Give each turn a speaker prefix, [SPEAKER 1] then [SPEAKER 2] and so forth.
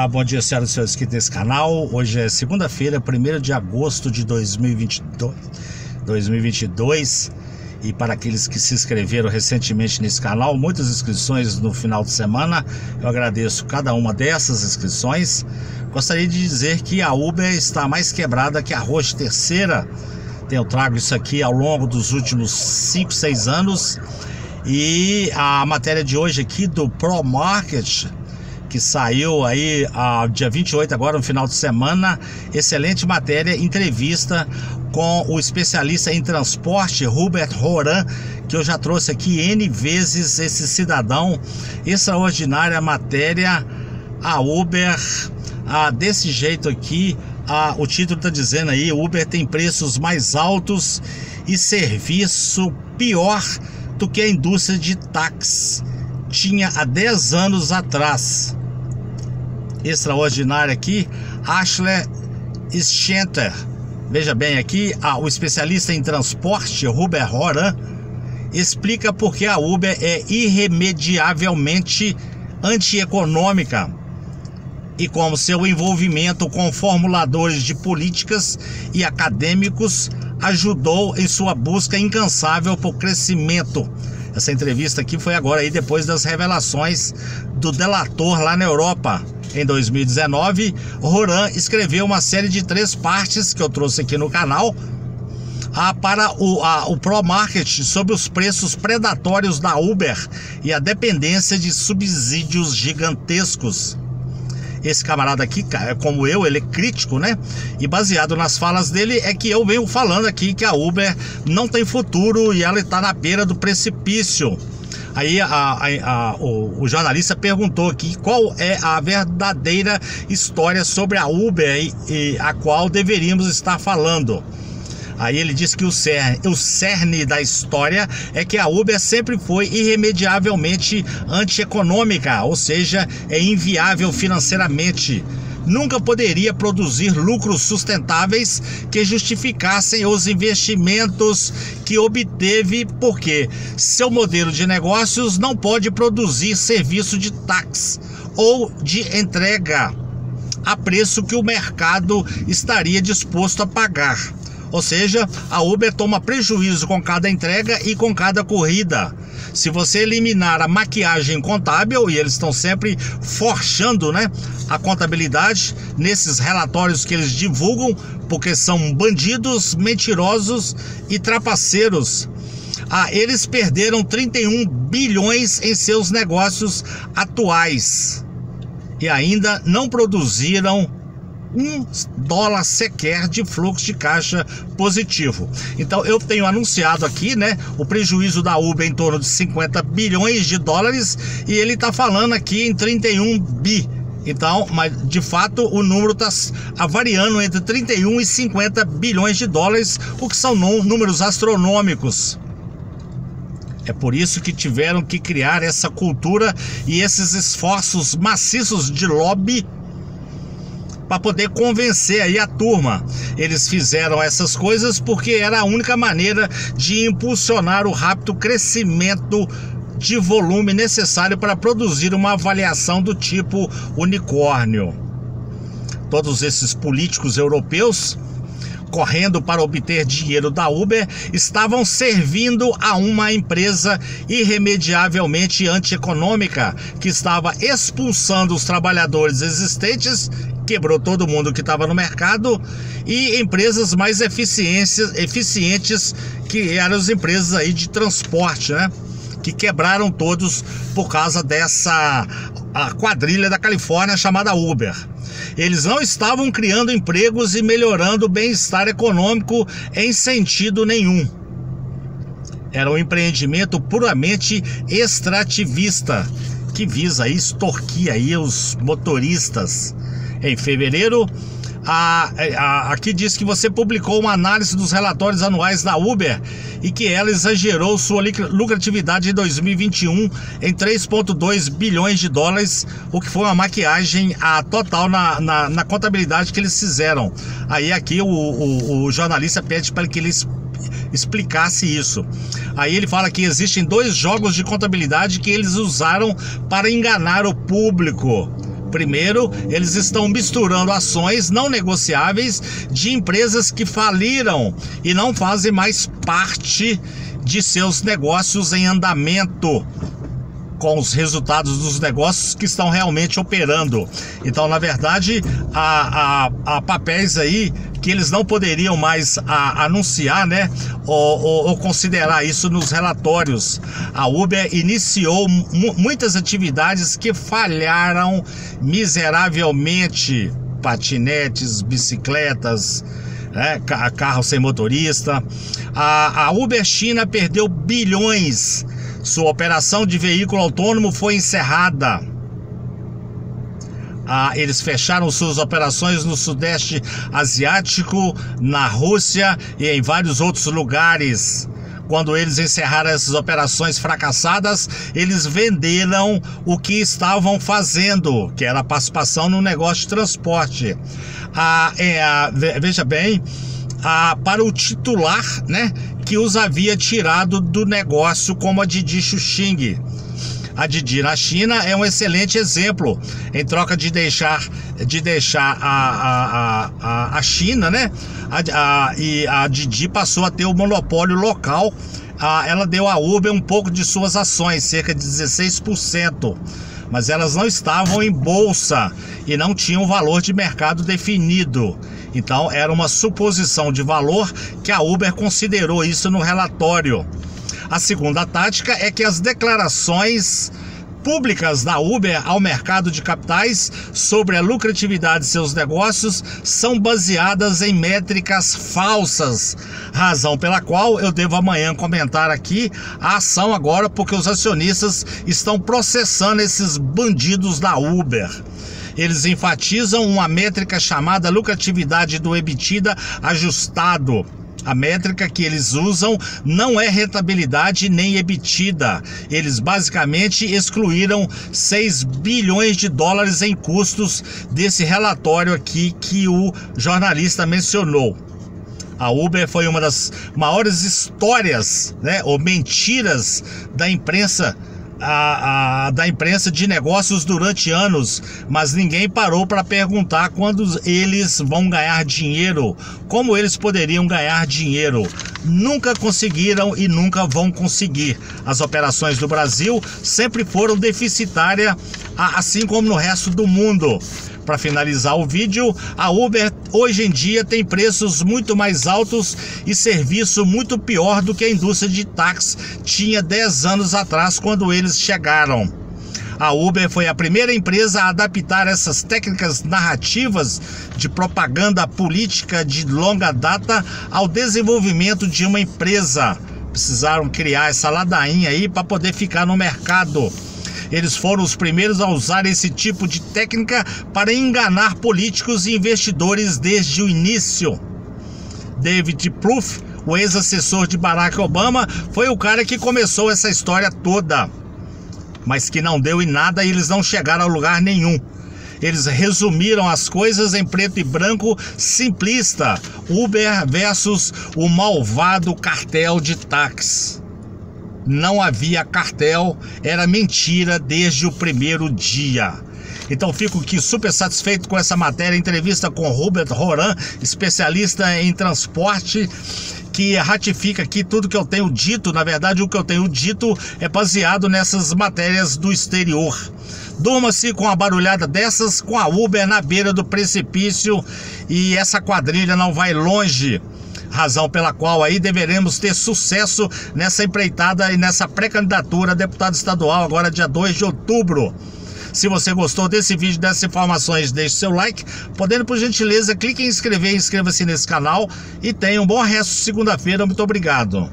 [SPEAKER 1] Bom dia, senhoras e senhores inscritos nesse canal. Hoje é segunda-feira, 1º de agosto de 2022. E para aqueles que se inscreveram recentemente nesse canal, muitas inscrições no final de semana, eu agradeço cada uma dessas inscrições. Gostaria de dizer que a Uber está mais quebrada que arroz de terceira. Eu trago isso aqui ao longo dos últimos 5, 6 anos. E a matéria de hoje aqui do ProMarket, que saiu aí dia 28 agora, no final de semana, excelente matéria, entrevista com o especialista em transporte, Hubert Horan, que eu já trouxe aqui N vezes, esse cidadão. Extraordinária matéria, a Uber, desse jeito aqui, o título está dizendo aí, Uber tem preços mais altos e serviço pior do que a indústria de táxi tinha há 10 anos atrás. Extraordinário aqui, Ashley Schenter. Veja bem aqui, o especialista em transporte, Hubert Horan, explica por que a Uber é irremediavelmente antieconômica e como seu envolvimento com formuladores de políticas e acadêmicos ajudou em sua busca incansável por crescimento. Essa entrevista aqui foi agora aí depois das revelações do delator lá na Europa. Em 2019, Horan escreveu uma série de 3 partes que eu trouxe aqui no canal para o ProMarket sobre os preços predatórios da Uber e a dependência de subsídios gigantescos. Esse camarada aqui, como eu, ele é crítico, né? E baseado nas falas dele é que eu venho falando aqui que a Uber não tem futuro e ela está na beira do precipício. Aí o jornalista perguntou aqui qual é a verdadeira história sobre a Uber e a qual deveríamos estar falando. Aí ele disse que o cerne da história é que a Uber sempre foi irremediavelmente antieconômica, ou seja, é inviável financeiramente. Nunca poderia produzir lucros sustentáveis que justificassem os investimentos que obteve, porque seu modelo de negócios não pode produzir serviço de táxi ou de entrega a preço que o mercado estaria disposto a pagar. Ou seja, a Uber toma prejuízo com cada entrega e com cada corrida. Se você eliminar a maquiagem contábil, e eles estão sempre forçando, né, a contabilidade nesses relatórios que eles divulgam, porque são bandidos, mentirosos e trapaceiros. Eles perderam 31 bilhões em seus negócios atuais e ainda não produziram $1 sequer de fluxo de caixa positivo. Então eu tenho anunciado aqui, né, o prejuízo da Uber em torno de 50 bilhões de dólares e ele está falando aqui em 31 bi. Então, mas de fato o número está variando entre 31 e 50 bilhões de dólares, o que são números astronômicos. É por isso que tiveram que criar essa cultura e esses esforços maciços de lobby para poder convencer aí a turma. Eles fizeram essas coisas porque era a única maneira de impulsionar o rápido crescimento de volume necessário para produzir uma avaliação do tipo unicórnio. Todos esses políticos europeus correndo para obter dinheiro da Uber estavam servindo a uma empresa irremediavelmente antieconômica que estava expulsando os trabalhadores existentes, quebrou todo mundo que estava no mercado, e empresas mais eficientes que eram as empresas aí de transporte, né? Que quebraram todos por causa dessa quadrilha da Califórnia chamada Uber. Eles não estavam criando empregos e melhorando o bem-estar econômico em sentido nenhum. Era um empreendimento puramente extrativista que visa aí extorquir aí os motoristas. Em fevereiro, aqui diz que você publicou uma análise dos relatórios anuais da Uber e que ela exagerou sua lucratividade em 2021 em 3,2 bilhões de dólares, o que foi uma maquiagem total na contabilidade que eles fizeram. Aí aqui o jornalista pede para que eles explicasse isso. Aí ele fala que existem 2 jogos de contabilidade que eles usaram para enganar o público. Primeiro, eles estão misturando ações não negociáveis de empresas que faliram e não fazem mais parte de seus negócios em andamento, com os resultados dos negócios que estão realmente operando. Então, na verdade, há papéis aí que eles não poderiam mais anunciar, né, ou considerar isso nos relatórios. A Uber iniciou muitas atividades que falharam miseravelmente: patinetes, bicicletas, carro sem motorista. A Uber China perdeu bilhões. Sua operação de veículo autônomo foi encerrada. Eles fecharam suas operações no Sudeste Asiático, na Rússia e em vários outros lugares. Quando eles encerraram essas operações fracassadas, eles venderam o que estavam fazendo, que era a participação no negócio de transporte. Veja bem, para o titular, né, que os havia tirado do negócio, como a Didi Chuxing. A Didi na China é um excelente exemplo. Em troca de deixar a China, né, e a Didi passou a ter o monopólio local. Ela deu à Uber um pouco de suas ações, cerca de 16%. Mas elas não estavam em bolsa e não tinham valor de mercado definido. Então era uma suposição de valor que a Uber considerou isso no relatório. A segunda tática é que as declarações públicas da Uber ao mercado de capitais sobre a lucratividade de seus negócios são baseadas em métricas falsas, razão pela qual eu devo amanhã comentar aqui a ação agora, porque os acionistas estão processando esses bandidos da Uber. Eles enfatizam uma métrica chamada lucratividade do EBITDA ajustado. A métrica que eles usam não é rentabilidade nem EBITDA. Eles basicamente excluíram 6 bilhões de dólares em custos desse relatório aqui que o jornalista mencionou. A Uber foi uma das maiores histórias, né, ou mentiras da imprensa, da imprensa de negócios durante anos, mas ninguém parou para perguntar quando eles vão ganhar dinheiro, como eles poderiam ganhar dinheiro. Nunca conseguiram e nunca vão conseguir. As operações do Brasil sempre foram deficitárias, assim como no resto do mundo. Para finalizar o vídeo, a Uber hoje em dia tem preços muito mais altos e serviço muito pior do que a indústria de táxi tinha 10 anos atrás, quando eles chegaram. A Uber foi a primeira empresa a adaptar essas técnicas narrativas de propaganda política de longa data ao desenvolvimento de uma empresa. Precisaram criar essa ladainha aí para poder ficar no mercado. Eles foram os primeiros a usar esse tipo de técnica para enganar políticos e investidores desde o início. David Plouffe, o ex-assessor de Barack Obama, foi o cara que começou essa história toda, mas que não deu em nada e eles não chegaram a lugar nenhum. Eles resumiram as coisas em preto e branco simplista: Uber versus o malvado cartel de táxi. Não havia cartel, era mentira desde o primeiro dia. Então fico aqui super satisfeito com essa matéria, entrevista com Robert Horan, especialista em transporte, que ratifica aqui tudo que eu tenho dito. Na verdade, o que eu tenho dito é baseado nessas matérias do exterior. Durma-se com uma barulhada dessas, com a Uber na beira do precipício, e essa quadrilha não vai longe. Razão pela qual aí deveremos ter sucesso nessa empreitada e nessa pré-candidatura a deputado estadual agora dia 2 de outubro. Se você gostou desse vídeo, dessas informações, deixe seu like. Podendo, por gentileza, clique em inscrever e inscreva-se nesse canal. E tenha um bom resto de segunda-feira. Muito obrigado.